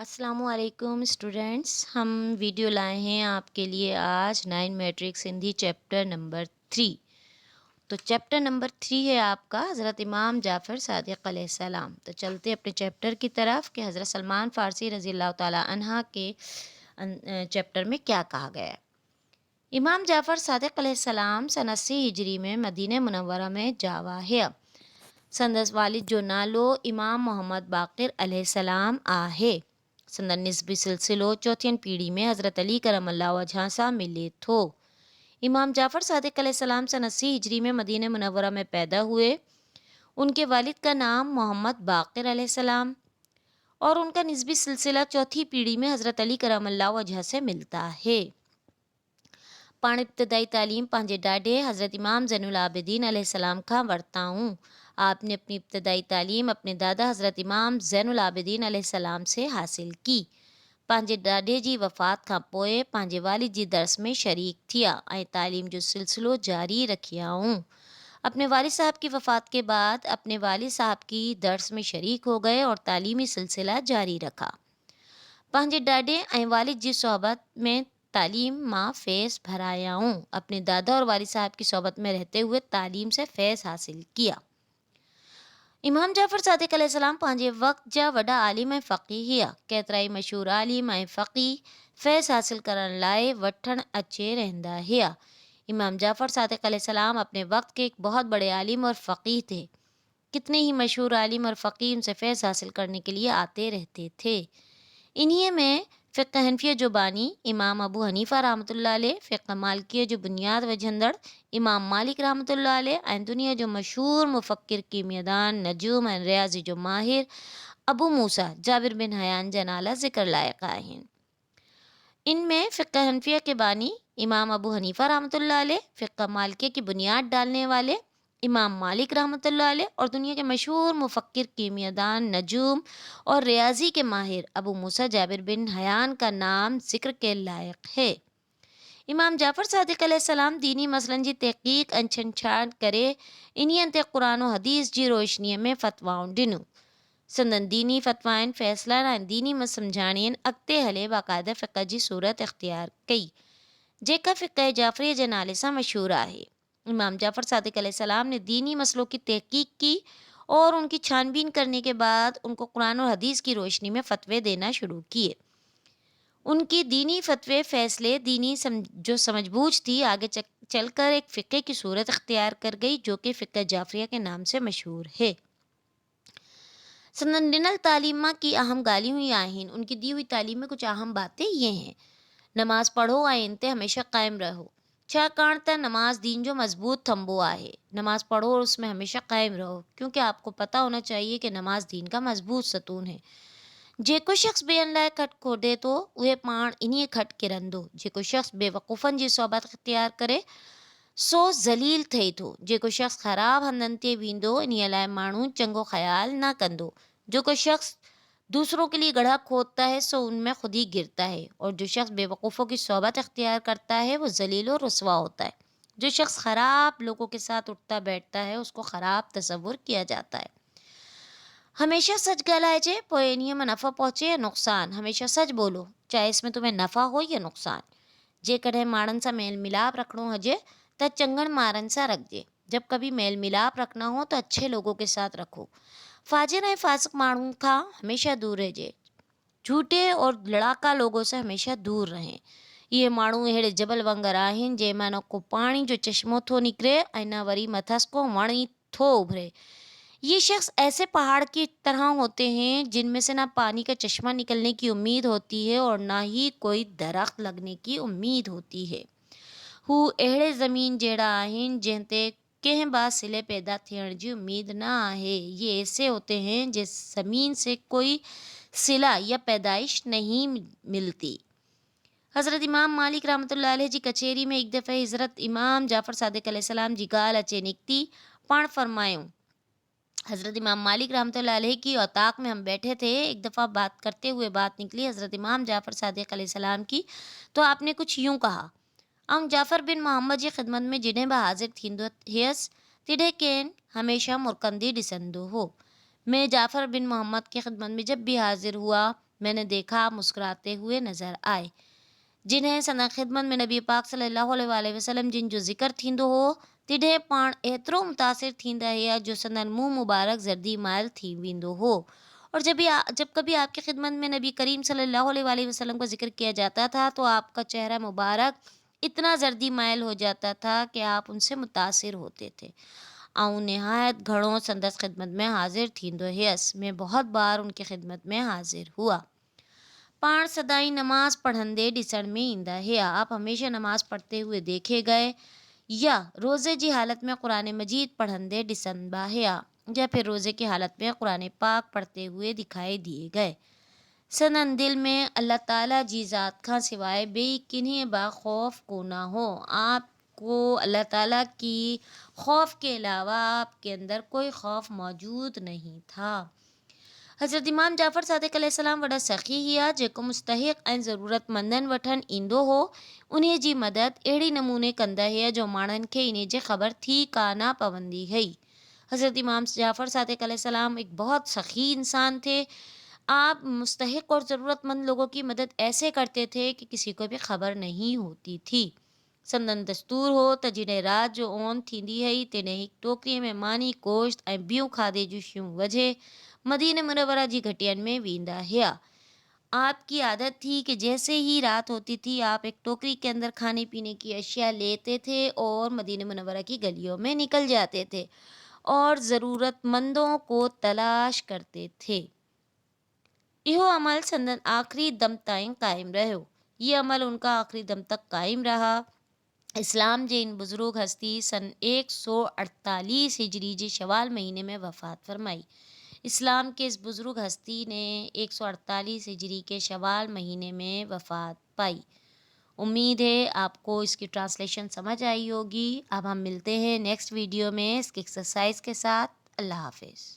अस्सलामु अलैकुम स्टूडेंट्स। हम वीडियो लाए हैं आपके लिए आज 9 मैट्रिक्स हिंदी चैप्टर नंबर 3। तो चैप्टर नंबर 3 है आपका हज़रत इमाम जाफ़र सादिक़ अलैहिस्सलाम। तो चलते अपने चैप्टर की तरफ कि हज़रत सलमान फ़ारसी रज़ी अल्लाह ताला अन्हा के चैप्टर में क्या कहा गया है। इमाम जाफ़र सादिक़ अलैहिस्सलाम सन 80 हिजरी में मदीने मुनव्वरा में जावा है। संदस वालिद जो नालो इमाम मोहम्मद बाक़िर अलैहिस्सलाम आहे। संदन निस्बी सिलसिलो चौथियन पीढ़ी में हज़रत अली करमल्लाहु वजह सां मिले थो। इमाम जाफ़र सादिक़ अलैहिस्सलाम सन 80 हिजरी में मदीने मुनव्वरा में पैदा हुए। उनके वालिद का नाम मोहम्मद बाक़िर अलैहिस्सलाम और उनका निस्बी सिलसिला चौथी पीढ़ी में हज़रत अली करमल्लाहु वजह से मिलता है। पाण इब्तदाई तालीम पंहिंजे ॾाॾे हज़रत इमाम ज़ैनुल आबिदीन अलैहिस्सलाम खां वरिताऊं। आपने अपनी इब्तदाई तालीम अपने दादा हज़रत इमाम ज़ैनुल आबिदीन अलैहिस्सलाम से हासिल की। पंहिंजे ॾाॾे जी वफ़ात खां पोइ पंहिंजे वालिद जी दर्स में शरीक थिया ऐं तालीम जो सिलसिलो जारी रखियाऊं। अपने वालिद साहब की वफ़ात के बाद अपने वालिद साहब की दर्स में शरीक हो गए और तालीमी सिलसिला जारी रखा। पंहिंजे ॾाॾे ऐं वालिद जी सोहबत में तालीम मां फैज़ भरायाऊं। अपने दादा और वालिद साहब की सोहबत में रहते हुए तालीम से फैज़ हासिल किया। इमाम जाफ़र सादिक़ अलैहिस्सलाम पंहिंजे वक़्त जा वॾा आलिम ऐं फ़क़ीह हुआ। केतिरा ई मशहूर आलिम ऐं फ़क़ीह फैज़ हासिल करण लाइ वठण अचे रहंदा हुआ। इमाम जाफ़र सादिक़ अलैहिस्सलाम अपने वक़्त के एक बहुत बड़े आलिम और फ़क़ीह थे। कितने ही मशहूर आलिम और फ़क़ीह उनसे फैज़ हासिल करने के लिए आते रहते थे। इन्हीं में फ़िक़्ह हनफिया जो बानी इमाम अबू हनीफ़ा रहमतुल्लाह अलैह, फ़िक़्ह मालिकिया जो बुनियाद विझंदड़ इमाम मालिक रहमतुल्लाह अलैह ऐं दुनिया जो मशहूर मुफ़क्किर कीमियादान नजूम ऐं रियाज़ी जो माहिर अबू मूसा जाबिर बिन हयान जा नाला ज़िक्र लाइक़ आहिनि। इनमें फ़िक़्ह हनफिया के बानी इमाम अबू हनीफ़ा रहमतुल्लाह अलैह, फ़िक़्ह मालिकिया की बुनियाद डालने वाले इमाम मालिक रहमतुल्लाह अलैह और दुनिया के मशहूर मुफ़क्किर कीमियादान नजूम और रियाज़ी के माहिर अबू मूसा जाबिर बिन हयान का नाम ज़िक्र के लायक है। इमाम जाफ़र सादिक़ अलैहिस्सलाम दीनी मसइलनि जी तहक़ीक़ ऐं छंछाड़ करे इन्हीअ ते क़ुरान और हदीस जी रोशनीअ में फ़तवाऊं ॾिनियूं। संदन दीनी फ़तवाइनि फ़ैसिला ऐं दीनी सम्झाणीअनि अॻिते हले बाक़ाइदा फ़िक़्ह जी सूरत इख़्तियार कई, जेका फ़िक़्ह जाफ़री जे नाले सां मशहूर आहे। इमाम जाफ़र सादिक़ अलैहिस्सलाम ने दीनी मसलों की तहक़ीक़ की और उनकी छानबीन करने के बाद उनको कुरान और हदीस की रोशनी में फ़तवे देना शुरू किए। उनकी दीनी फ़तवे फ़ैसले दीनी जो समझबूझ थी आगे चलकर एक फ़िक़्ह की सूरत इख्तियार कर गई, जो कि फ़िक़्ह जाफ़रिया के नाम से मशहूर है। संदन ॾिनल तालीम की अहम ॻाल्हियूं ई आहिनि। उनकी दी हुई तालीम में कुछ अहम बातें ये हैं। नमाज पढ़ो ऐं इन ते हमेशा क़ाइमु रहो, छाकाणि त नमाज दीन जो मज़बूत थंबो आहे। नमाज पढ़ो और उसमें हमेशा क़ाइमु रहो, क्योंकि आपको पता होना चाहिए कि नमाज दीन का मज़बूत सतून है। जेको शख़्स ॿियनि लाइ खट खोॾे थो उहे पाण इन्हीअ खट किरंदो। जेको शख़्स बेवकूफ़नि जी सोहबत इख़्तियार करे सो ज़लील थिए थो। जेको शख़्स ख़राब हंधनि ते वेंदो इन्हीअ लाइ माण्हू चङो ख़्याल न कंदो। जेको शख़्स दूसरों के लिए गड्ढा खोदता है सो उनमें खुद ही गिरता है, और जो शख्स बेवकूफ़ों की सोहबत इख्तियार करता है वो ज़लील और रुसवा होता है। जो शख्स ख़राब लोगों के साथ उठता बैठता है उसको ख़राब तसव्वुर किया जाता है। हमेशा सच ॻाल्हाइजे, पोइ इन्हीअ में नफ़ा पहुचे या नुक़सान। हमेशा सच बोलो, चाहे इसमें तुम्हें नफ़ा हो या नुक़सान। जेकॾहिं माण्हुनि सां मेल मिलाप रखिणो हुजे त चङनि मारनि सां रखिजे। जब कभी मेल मिलाप रखना हो तो अच्छे लोगों के साथ रखो। फाजिर ऐं फासिक माण्हुनि खां हमेशा दूर रहिजे। झूठे और लड़ाका लोगों से हमेशा दूर रहें। ये माण्हू अहिड़े जबल वांगुरु आहिनि जंहिंमां न को पाणी जो चश्मो थो निकिरे ऐं न वरी मथस को वण ई थो उभरे। ये शख्स ऐसे पहाड़ की तरह होते हैं जिनमें से ना पानी का चश्मा निकलने की उम्मीद होती है और ना ही कोई दरख्त लगने की उम्मीद होती है। हू अहिड़े ज़मीन जहिड़ा आहिनि जंहिं ते कंहिं बासिले पैदा थियण जी उम्मीद न आहे। ये ऐसे होते हैं जिस ज़मीन से कोई सिला या पैदाइश नहीं मिलती। हज़रत इमाम मालिक रहमतुल्लाह अलैह जी कचेरी में एक दफ़े हज़रत इमाम जाफ़र सादिक़ अलैहिस्सलाम जी ॻाल्हि अचे निकिती। पाण फरमायूं, हज़रत इमाम मालिक रहमतुल्लाह अलैह की औताक में हम बैठे थे। एक दफ़ा बात करते हुए बात निकली हज़रत इमाम जाफ़र सादिक़ अलैहिस्सलाम की, तो आपने कुछ यूँ कहा, आउं जाफ़र बिन मोहम्मद जी ख़िदमत में जॾहिं बि हाज़िर थींदो हुयसि तॾहिं केन हमेशा मुरकंदी ॾिसंदो हो। मैं जाफ़र बिन मोहम्मद की ख़िदमत में जब भी हाज़िर हुआ میں نے دیکھا آپ مسکراتے ہوئے نظر آئے، جنہیں سندن خدمت میں نبی پاک صلی اللہ علیہ وسلم جن جو ذکر تھیندو ہو تڈہیں پاڻ ایترو متاثر تھیندا ہے جو سندن منہ مبارک زردی مائل تھی ویندو ہو۔ اور جب کبھی آپ کی خدمت میں نبی کریم صلی اللہ علیہ وسلم کا ذکر کیا جاتا تھا تو آپ کا چہرہ مبارک اتنا زردی مائل ہو جاتا تھا کہ آپ ان سے متاثر ہوتے تھے۔ آؤں نہایت گھڑوں سندس خدمت میں حاضر تھیندو ہیس، میں بہت بار ان کی خدمت میں حاضر ہوا۔ پاڻ سدائی نماز پڑھندے ڈسण میں ایندا ہیا، آپ ہمیشہ نماز پڑھتے ہوئے دیکھے گئے یا روزے جی حالت میں قرآن مجید پڑھندے ڈسنبا ہیا یا پھر روزے کی حالت میں قرآن پاک پڑھتے ہوئے دکھائی دیے گئے۔ سنن دل میں اللہ تعالیٰ جی ذات کا سوائے بے کنہیں با خوف کو نہ ہو، آپ کو اللہ تعالیٰ کی خوف کے علاوہ آپ کے اندر کوئی خوف موجود نہیں تھا۔ حضرت امام جعفر صادق علیہ السلام وڈا سخی ہیا جیکو مستحق ऐं ضرورت مندن وٹھن ایندو ہو انہیں جی مدد اہڑی نمونے کندا ہے جو ماڻن کي انہیں جي خبر تھی کانا پوندی هई۔ حضرت امام جعفر صادق علیہ السلام ایک بہت سخی انسان تھے۔ آپ مستحق اور ضرورت مند لوگوں کی مدد ایسے کرتے تھے کہ کسی کو بھی خبر نہیں ہوتی تھی۔ سندن دستور ہو त جڏهं رات جو اون थींदी हुई तॾहिं हिकु टोकरीअ में मानी गोश्त ऐं ॿियूं खाधे जूं शयूं वझे मदीने मुनव्वरा जी घटियन में वेंदा हुआ। آپ کی عادت تھی کہ جیسے ہی رات ہوتی تھی آپ ایک ٹوکری کے اندر کھانے پینے کی اشیاء لیتے تھے اور مدینہ منورہ کی گلیوں میں نکل جاتے تھے اور ضرورت مندوں کو تلاش کرتے تھے۔ इहो عمل संदन आखिरी दम ताईं कायम रहियो। ये अमल उनका आखिरी दम तक कायम रहा। इस्लाम जे इन बुज़ुर्ग हस्ती सन 148 हिजरी जे शवाल महीने में वफ़ात फरमाई। इस्लाम के इस बुज़ुर्ग हस्ती ने 148 हिजरी के शवाल महीने में वफ़ात पाई। उम्मीद है आपको इसकी ट्रांसलेशन समझ आई होगी। अब हम मिलते हैं नेक्स्ट वीडियो में इसकी एक्सरसाइज के साथ। अल्लाह हाफिज़।